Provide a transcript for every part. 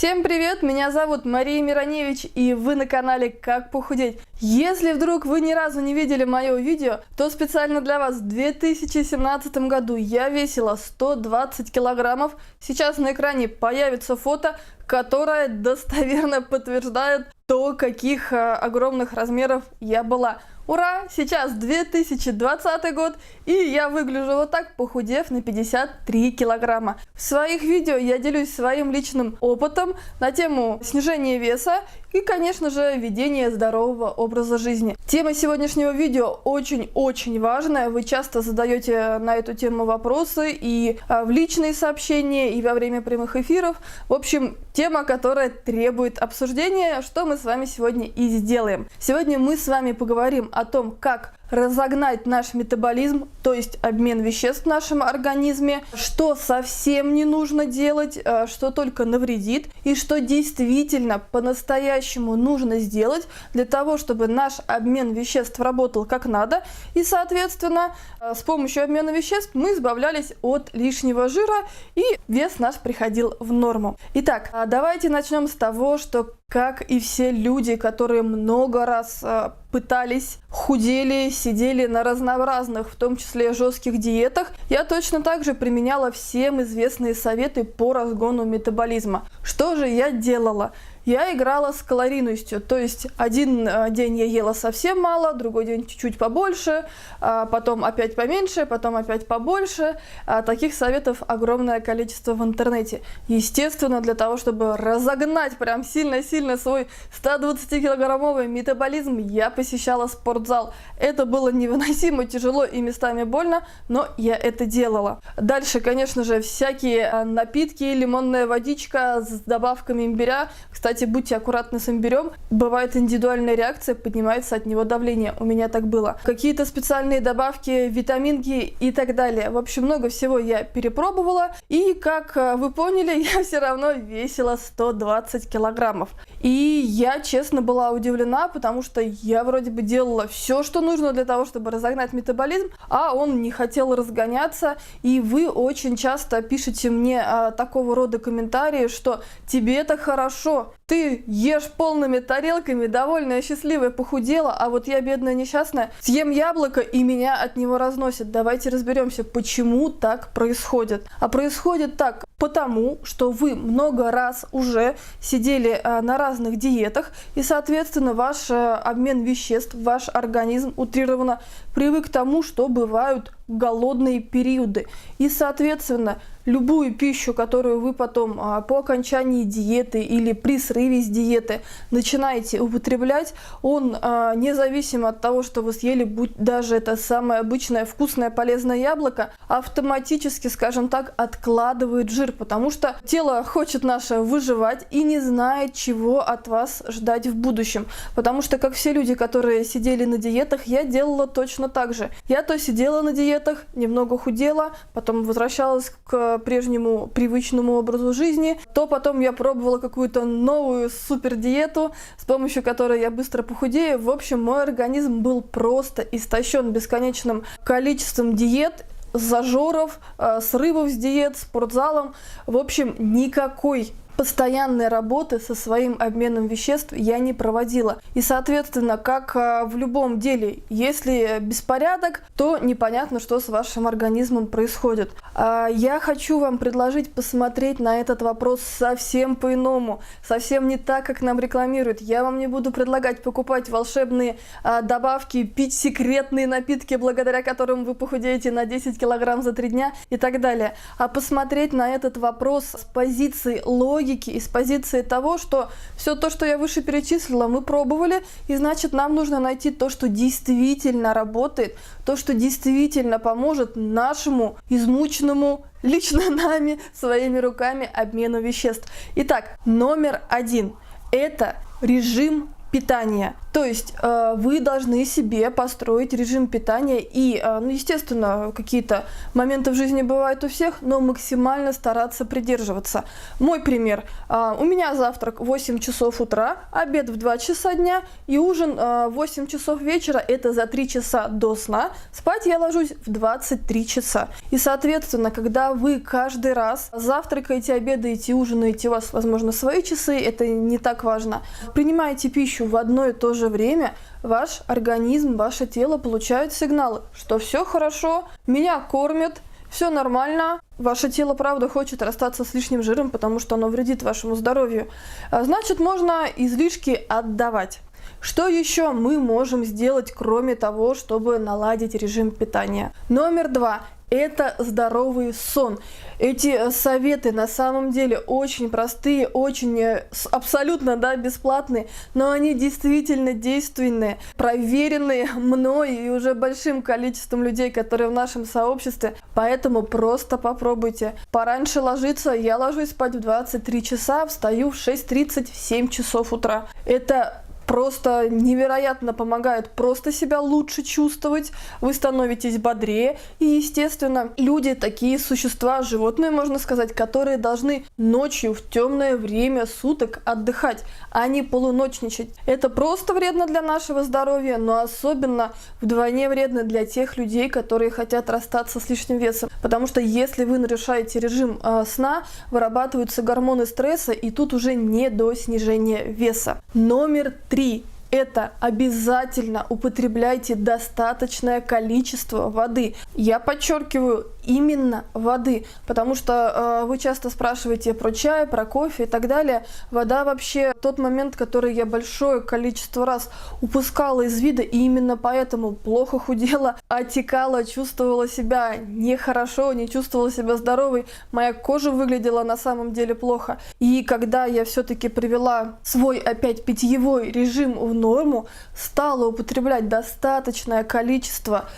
Всем привет, меня зовут Мария Мироневич, и вы на канале Как похудеть. Если вдруг вы ни разу не видели мое видео, то специально для вас в 2017 году я весила 120 килограммов. Сейчас на экране появится фото, которое достоверно подтверждает то, каких огромных размеров я была. Ура! Сейчас 2020 год, и я выгляжу вот так, похудев на 53 килограмма. В своих видео я делюсь своим личным опытом на тему снижения веса и, конечно же, ведения здорового образа жизни. Тема сегодняшнего видео очень-очень важная. Вы часто задаете на эту тему вопросы и в личные сообщения, и во время прямых эфиров. В общем, тема, которая требует обсуждения, что мы с вами сегодня и сделаем. Сегодня мы с вами поговорим о том, как разогнать наш метаболизм, то есть обмен веществ в нашем организме, что совсем не нужно делать, что только навредит, и что действительно по-настоящему нужно сделать для того, чтобы наш обмен веществ работал как надо, и, соответственно, с помощью обмена веществ мы избавлялись от лишнего жира, и вес наш приходил в норму. Итак, давайте начнем с того, что, как и все люди, которые много раз пытались, худели, сидели на разнообразных, в том числе жестких диетах, я точно так же применяла всем известные советы по разгону метаболизма. Что же я делала? Я играла с калорийностью, то есть один день я ела совсем мало, другой день чуть-чуть побольше, потом опять поменьше, потом опять побольше. Таких советов огромное количество в интернете. Естественно, для того, чтобы разогнать прям сильно-сильно свой 120-килограммовый метаболизм, я посещала спортзал. Это было невыносимо тяжело и местами больно, но я это делала. Дальше, конечно же, всякие напитки, лимонная водичка с добавками имбиря. Кстати, будьте аккуратны с имбирем. Бывает индивидуальная реакция, поднимается от него давление. У меня так было. Какие-то специальные добавки, витаминки и так далее. В общем, много всего я перепробовала. И, как вы поняли, я все равно весила 120 килограммов. И я, честно, была удивлена, потому что я вроде бы делала все, что нужно для того, чтобы разогнать метаболизм, а он не хотел разгоняться. И вы очень часто пишете мне такого рода комментарии, что тебе это хорошо, ты ешь полными тарелками, довольная, счастливая, похудела, а вот я, бедная, несчастная, съем яблоко и меня от него разносит. Давайте разберемся, почему так происходит. А происходит так потому, что вы много раз уже сидели на разных диетах, и, соответственно, ваш обмен веществ, ваш организм утрированно привык к тому, что бывают голодные периоды. И, соответственно, любую пищу, которую вы потом по окончании диеты или при срыве с диеты начинаете употреблять, он, независимо от того, что вы съели, будь даже это самое обычное вкусное полезное яблоко, автоматически, скажем так, откладывает жир, потому что тело хочет наше выживать и не знает, чего от вас ждать в будущем. Потому что, как все люди, которые сидели на диетах, я делала точно так же. Я то сидела на диетах, немного худела, потом возвращалась к прежнему привычному образу жизни, то потом я пробовала какую-то новую супер диету, с помощью которой я быстро похудею. В общем, мой организм был просто истощен бесконечным количеством диет, зажоров, срывов с диет, спортзалом. В общем, никакой постоянной работы со своим обменом веществ я не проводила. И, соответственно, как в любом деле, если беспорядок, то непонятно, что с вашим организмом происходит. Я хочу вам предложить посмотреть на этот вопрос совсем по-иному, совсем не так, как нам рекламируют. Я вам не буду предлагать покупать волшебные добавки, пить секретные напитки, благодаря которым вы похудеете на 10 килограмм за 3 дня и так далее, а посмотреть на этот вопрос с позиции логики, и с позиции того, что все то, что я выше перечислила, мы пробовали, и значит, нам нужно найти то, что действительно работает, то, что действительно поможет нашему измученному лично нами, своими руками обмену веществ. Итак, номер 1 – это режим питания. То есть вы должны себе построить режим питания и, ну, естественно, какие-то моменты в жизни бывают у всех, но максимально стараться придерживаться. Мой пример. У меня завтрак в 8 часов утра, обед в 2 часа дня и ужин в 8 часов вечера. Это за 3 часа до сна. Спать я ложусь в 23 часа. И, соответственно, когда вы каждый раз завтракаете, обедаете, ужинаете, у вас, возможно, свои часы, это не так важно. Принимаете пищу в одно и то же время, ваш организм, ваше тело получают сигналы, что все хорошо, меня кормят, все нормально. Ваше тело, правда, хочет расстаться с лишним жиром, потому что оно вредит вашему здоровью. Значит, можно излишки отдавать. Что еще мы можем сделать, кроме того, чтобы наладить режим питания? Номер 2. Это здоровый сон. Эти советы на самом деле очень простые, очень абсолютно, да, бесплатные, но они действительно действенные, проверенные мной и уже большим количеством людей, которые в нашем сообществе. Поэтому просто попробуйте. Пораньше ложиться. Я ложусь спать в 23 часа, встаю в 6:30, в 7 часов утра. Это просто невероятно помогает просто себя лучше чувствовать, вы становитесь бодрее. И, естественно, люди такие существа, животные, можно сказать, которые должны ночью в темное время суток отдыхать, а не полуночничать. Это просто вредно для нашего здоровья, но особенно вдвойне вредно для тех людей, которые хотят расстаться с лишним весом. Потому что если вы нарушаете режим сна, вырабатываются гормоны стресса, и тут уже не до снижения веса. Номер 3. Это обязательно употребляйте достаточное количество воды. Я подчеркиваю, именно воды, потому что вы часто спрашиваете про чай, про кофе и так далее. Вода вообще тот момент, который я большое количество раз упускала из вида, и именно поэтому плохо худела, отекала, чувствовала себя нехорошо, не чувствовала себя здоровой, моя кожа выглядела на самом деле плохо. И когда я все-таки привела свой опять питьевой режим в норму, стала употреблять достаточное количество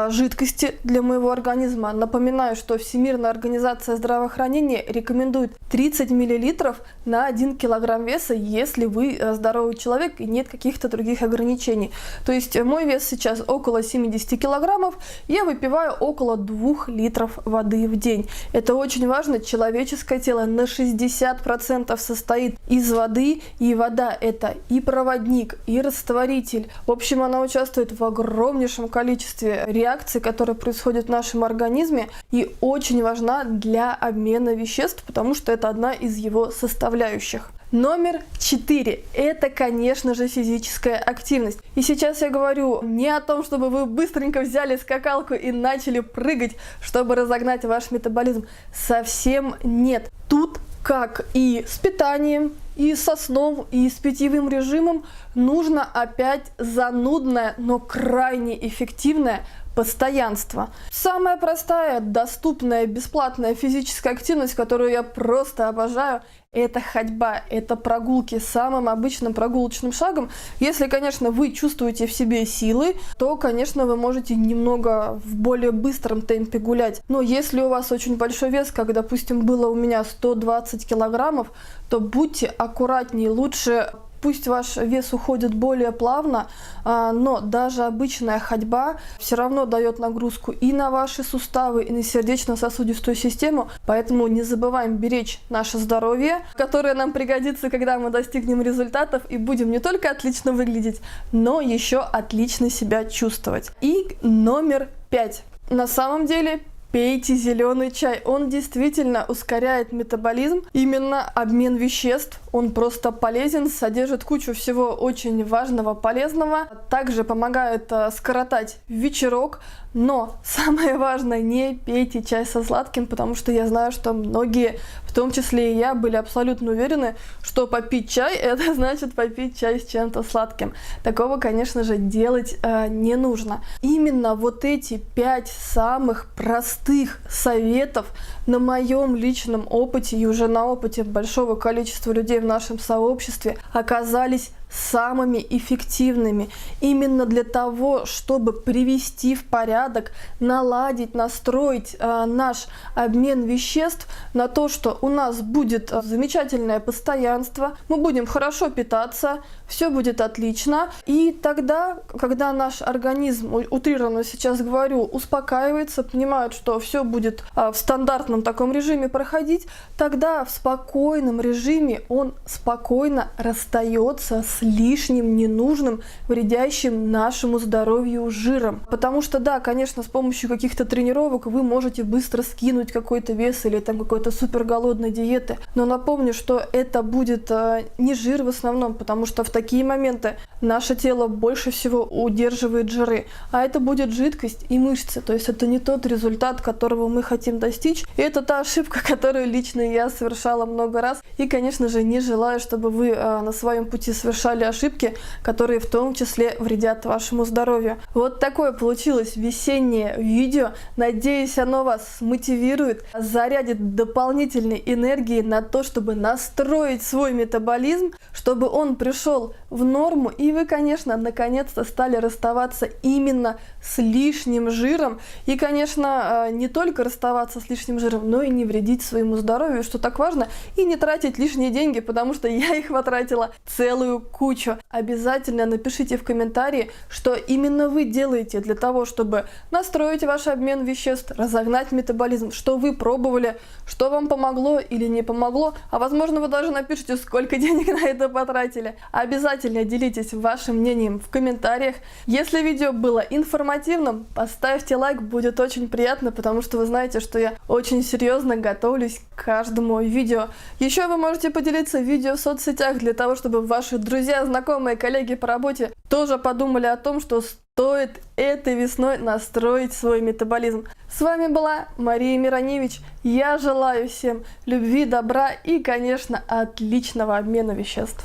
жидкости для моего организма. Напоминаю, что Всемирная организация здравоохранения рекомендует 30 мл на 1 кг веса, если вы здоровый человек и нет каких-то других ограничений. То есть мой вес сейчас около 70 кг, я выпиваю около 2 литров воды в день. Это очень важно. Человеческое тело на 60% состоит из воды, и вода это и проводник, и растворитель. В общем, она участвует в огромнейшем количестве реакций, которые происходят в нашем организме, и очень важна для обмена веществ, потому что это одна из его составляющих. Номер 4. Это, конечно же, физическая активность. И сейчас я говорю не о том, чтобы вы быстренько взяли скакалку и начали прыгать, чтобы разогнать ваш метаболизм. Совсем нет. Тут, как и с питанием, и со сном, и с питьевым режимом, нужно опять занудное, но крайне эффективное постоянство. Самая простая, доступная, бесплатная физическая активность, которую я просто обожаю, это ходьба, это прогулки самым обычным прогулочным шагом. Если, конечно, вы чувствуете в себе силы, то, конечно, вы можете немного в более быстром темпе гулять. Но если у вас очень большой вес, как, допустим, было у меня 120 килограммов, то будьте аккуратнее, лучше пусть ваш вес уходит более плавно, но даже обычная ходьба все равно дает нагрузку и на ваши суставы, и на сердечно-сосудистую систему. Поэтому не забываем беречь наше здоровье, которое нам пригодится, когда мы достигнем результатов и будем не только отлично выглядеть, но еще отлично себя чувствовать. И номер 5. На самом деле, пейте зеленый чай. Он действительно ускоряет метаболизм, именно обмен веществ. Он просто полезен, содержит кучу всего очень важного, полезного. Также помогает скоротать вечерок. Но самое важное, не пейте чай со сладким, потому что я знаю, что многие, в том числе и я, были абсолютно уверены, что попить чай – это значит попить чай с чем-то сладким. Такого, конечно же, делать не нужно. Именно вот эти 5 самых простых советов на моем личном опыте и уже на опыте большого количества людей в нашем сообществе оказались самыми эффективными именно для того, чтобы привести в порядок, наладить, настроить наш обмен веществ на то, что у нас будет замечательное постоянство, мы будем хорошо питаться, все будет отлично. И тогда, когда наш организм, утрированно сейчас говорю, успокаивается, понимает, что все будет в стандартном таком режиме проходить, тогда в спокойном режиме он спокойно расстается с лишним, ненужным, вредящим нашему здоровью жиром. Потому что да, конечно, с помощью каких-то тренировок вы можете быстро скинуть какой-то вес или там какой-то супер голодной диеты. Но напомню, что это будет не жир в основном, потому что в такие моменты наше тело больше всего удерживает жиры, а это будет жидкость и мышцы. То есть это не тот результат, которого мы хотим достичь. И это та ошибка, которую лично я совершала много раз. И, конечно же, не желаю, чтобы вы на своем пути совершали ошибки, которые в том числе вредят вашему здоровью. Вот такое получилось весеннее видео. Надеюсь, оно вас мотивирует, зарядит дополнительной энергией на то, чтобы настроить свой метаболизм, чтобы он пришел в норму, и вы, конечно, наконец-то стали расставаться именно с лишним жиром. И, конечно, не только расставаться с лишним жиром, но и не вредить своему здоровью, что так важно, и не тратить лишние деньги, потому что я их потратила целую кучу. Обязательно напишите в комментарии, что именно вы делаете для того, чтобы настроить ваш обмен веществ, разогнать метаболизм, что вы пробовали, что вам помогло или не помогло, а возможно вы даже напишите, сколько денег на это потратили. Обязательно делитесь вашим мнением в комментариях. Если видео было информативным, поставьте лайк, будет очень приятно, потому что вы знаете, что я очень серьезно готовлюсь к каждому видео. Еще вы можете поделиться видео в соцсетях для того, чтобы ваши друзья, знакомые, коллеги по работе тоже подумали о том, что стоит этой весной настроить свой метаболизм. С вами была Мария Мироневич. Я желаю всем любви, добра и, конечно, отличного обмена веществ.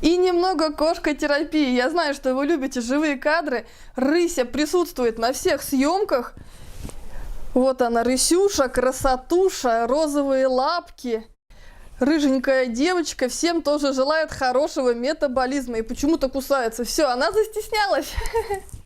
И немного кошкотерапии. Я знаю, что вы любите живые кадры. Рыся присутствует на всех съемках. Вот она, Рысюша, красотуша, розовые лапки. Рыженькая девочка всем тоже желает хорошего метаболизма и почему-то кусается. Все, она застеснялась.